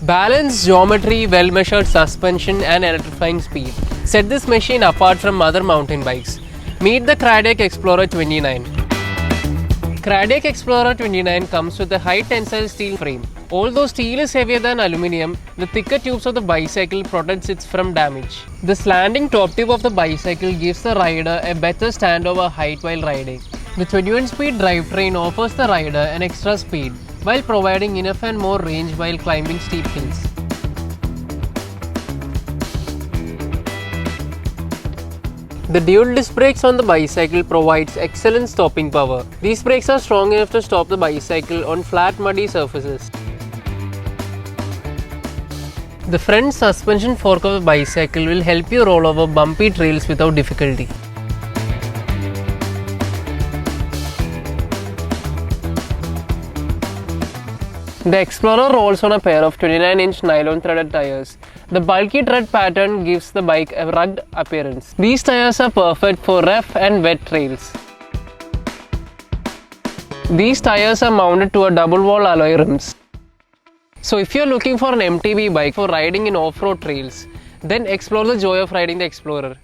Balance, geometry, well-measured suspension and electrifying speed set this machine apart from other mountain bikes. Meet the CRADIAC Xplorer 29. CRADIAC Xplorer 29 comes with a high tensile steel frame. Although steel is heavier than aluminium, the thicker tubes of the bicycle protects it from damage. The slanting top tube of the bicycle gives the rider a better standover height while riding. The 21-speed drivetrain offers the rider an extra speed while providing enough and more range while climbing steep hills. The dual disc brakes on the bicycle provides excellent stopping power. These brakes are strong enough to stop the bicycle on flat muddy surfaces. The front suspension fork of the bicycle will help you roll over bumpy trails without difficulty. The Xplorer rolls on a pair of 29-inch nylon threaded tires. The bulky tread pattern gives the bike a rugged appearance. These tires are perfect for rough and wet trails. These tires are mounted to a double-wall alloy rims. So if you are looking for an MTB bike for riding in off-road trails, then explore the joy of riding the Xplorer.